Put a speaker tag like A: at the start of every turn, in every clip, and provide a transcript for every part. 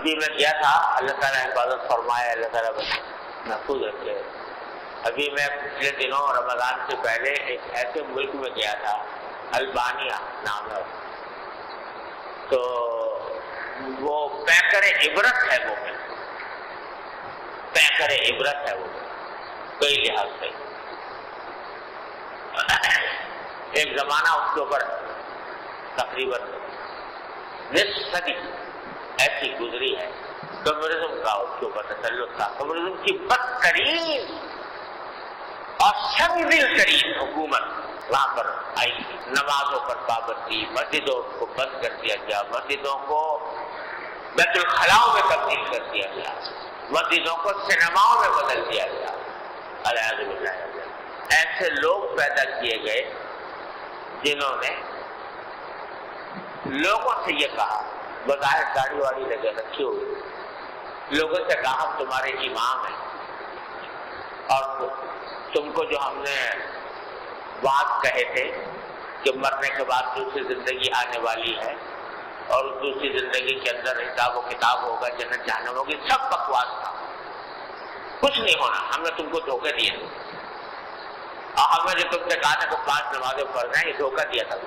A: ابھی میں کیا تھا، اللہ تعالیٰ حفاظت فرمائے، اللہ تعالیٰ محفوظ رکھے. ابھی میں پچھلے دنوں رمضان سے پہلے ایک ایسے ملک میں گیا تھا، البانیہ نام ہے، تو وہ پیکر عبرت ہے، وہ پیکر عبرت ہے وہ کئی لحاظ سے. ایک زمانہ اس کے اوپر تقریباً نصف صدی ایسی گزری ہے، کمیونزم کا اس کے اوپر تسلط تھا. کمیونزم کی بدترین اور شرذل ترین حکومت وہاں پر آئی تھی. نمازوں پر پابندی، مسجدوں کو بند کر دیا گیا، مسجدوں کو بیت الخلاؤں میں تبدیل کر دیا گیا، مسجدوں کو سینماؤں میں بدل دیا گیا. الیاذ باللہ. ایسے لوگ پیدا کیے گئے جنہوں نے لوگوں سے یہ کہا، بظاہر داڑھی واڑی لگے رکھی ہوئی، لوگوں سے کہا ہم تمہارے امام ہیں اور تم کو جو ہم نے بات کہے تھے کہ مرنے کے بعد دوسری زندگی آنے والی ہے اور دوسری زندگی کے اندر حساب و کتاب ہوگا، جنت جہنم ہوگی، سب بکواس تھا، کچھ نہیں ہونا. ہم نے تم کو دھوکے دیے اور ہم نے جو تم سے کہا تھا کہ 5 نمازیں پڑھنا ہے، یہ دھوکہ دیا تھا.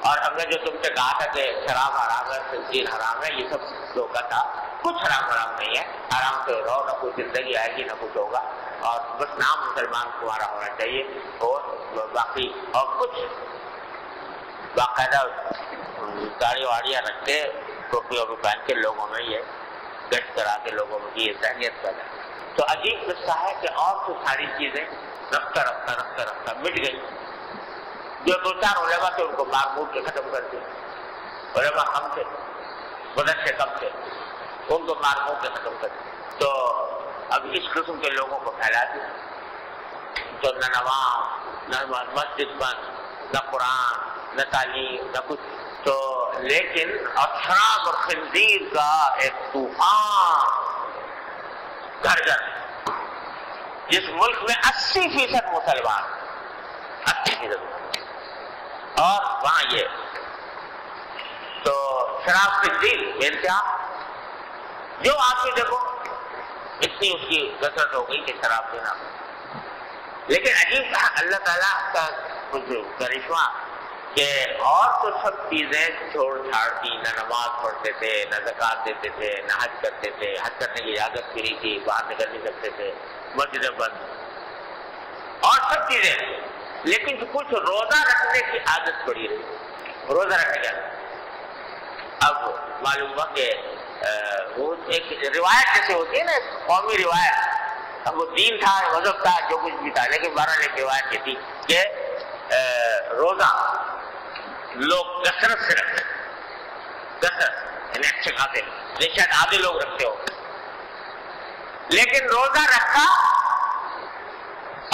A: اور ہم نے جو تم سے کہا تھا کہ شراب حرام ہے، خنزیر حرام ہے، یہ سب دھوکہ تھا. کچھ حرام نہیں ہے، آرام سے رہو، نہ کوئی زندگی آئے گی نہ کچھ ہوگا، اور بس نام مسلمان تمہارا ہونا چاہیے، اور باقی اور کچھ باقاعدہ داڑھی واڑیاں رکھ کے ٹوپی ووپی پہن کے لوگوں میں یہ گشت کرا کے لوگوں میں یہ ذہنیت پیدا. تو عجیب قصہ ہے کہ اور تو ساری چیزیں رفتہ مٹ گئی. جو 2-4 علماء تھے ان کو مار مور کے ختم کر دیا، علماء کم تھے، مدد سے کم تھے، ان کو مار مور کے ختم کر دیا. تو اب اس قسم کے لوگوں کو پھیلا دیا، تو نہ نماز، نہ مسجد بند، نہ قرآن، نہ تعلیم، نہ کچھ. تو لیکن شراب اور خنزیر کا ایک طوفان گھر گھر، جس ملک میں 80% مسلمان، 80%، اور وہاں یہ تو شراب خنزیر بے انتہا. جو آدمی دیکھو اتنی اس کی کثرت ہو گئی کہ شراب پینا. لیکن عجیب اللہ تعالیٰ کا کچھ کرشمہ کہ اور تو سب چیزیں چھوڑ چھاڑ دی، نہ نماز پڑھتے تھے، نہ زکوٰۃ دیتے تھے، نہ حج کرتے تھے، حج کرنے کی اجازت فری تھی، باہر نکل نہیں سکتے تھے، مسجدیں بند اور سب چیزیں. لیکن کچھ روزہ رکھنے کی عادت پڑی رہی، روزہ رکھنے کی عادت. اب معلوم ہوا کہ وہ ایک روایت جیسے ہوتی ہے نا، قومی روایت، اب وہ دین تھا، مذہب تھا، جو کچھ بھی تھا، لیکن بہرحال ایک روایت یہ تھی کہ روزہ لوگ کثرت سے رکھتے، کثرت یعنی اچھے کھاتے، نہیں شاید آدھے لوگ رکھتے ہو، لیکن روزہ رکھا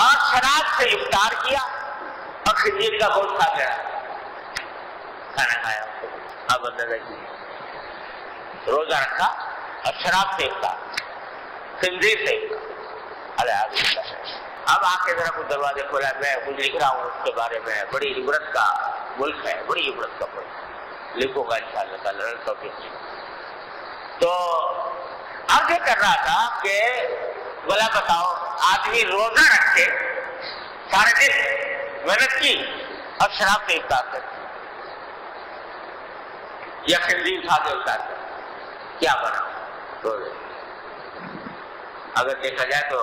A: اور شراب سے افطار کیا اور خنزیر کا گوشت کھا گیا، کھانا کھایا. اب اندازہ کیجیے، روزہ رکھا اور شراب سے افطار، خنزیر سے افطار. اب آ کے ذرا کچھ دروازے کھولا، میں کچھ لکھ رہا ہوں اس کے بارے میں. بڑی عبرت کا ملک ہے، بڑی عبرت کا ملک، لکھوں گا انشاءاللہ تعالیٰ توفیق. تو اب یہ کر رہا تھا کہ بلا بتاؤ، آدمی روزہ رکھے، سارے دن محنت کی اور شراب سے افطار کرتے یا خنزیر کھا کے افطار کرتے، کیا بنا روزے؟ اگر دیکھا جائے تو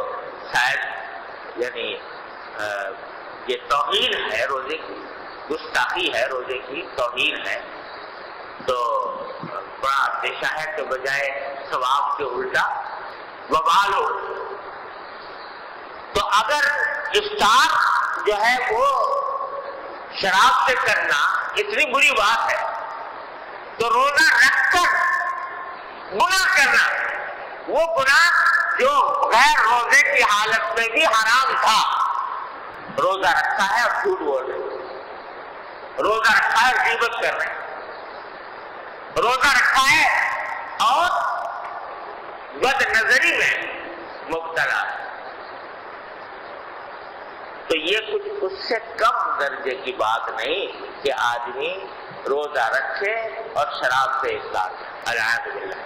A: شاید یعنی یہ توہین ہے روزے کی، گستاخی ہے روزے کی، توہین ہے. تو بڑا اندیشہ ہے کہ بجائے ثواب کے الٹا وبال ہو. تو اگر افطار جو ہے وہ شراب سے کرنا اتنی بری بات ہے، تو روزہ رکھ کر گناہ کرنا، وہ گناہ جو غیر روزے کی حالت میں بھی حرام تھا. روزہ رکھا ہے اور جھوٹ بول رہے، روزہ رکھا ہے اور غیبت کر رہے، روزہ رکھا ہے اور بد نظری میں مبتلا ہے. تو یہ کچھ اس سے کم درجے کی بات نہیں کہ آدمی روزہ رکھے اور شراب سے افطار کرے. الحمدللہ.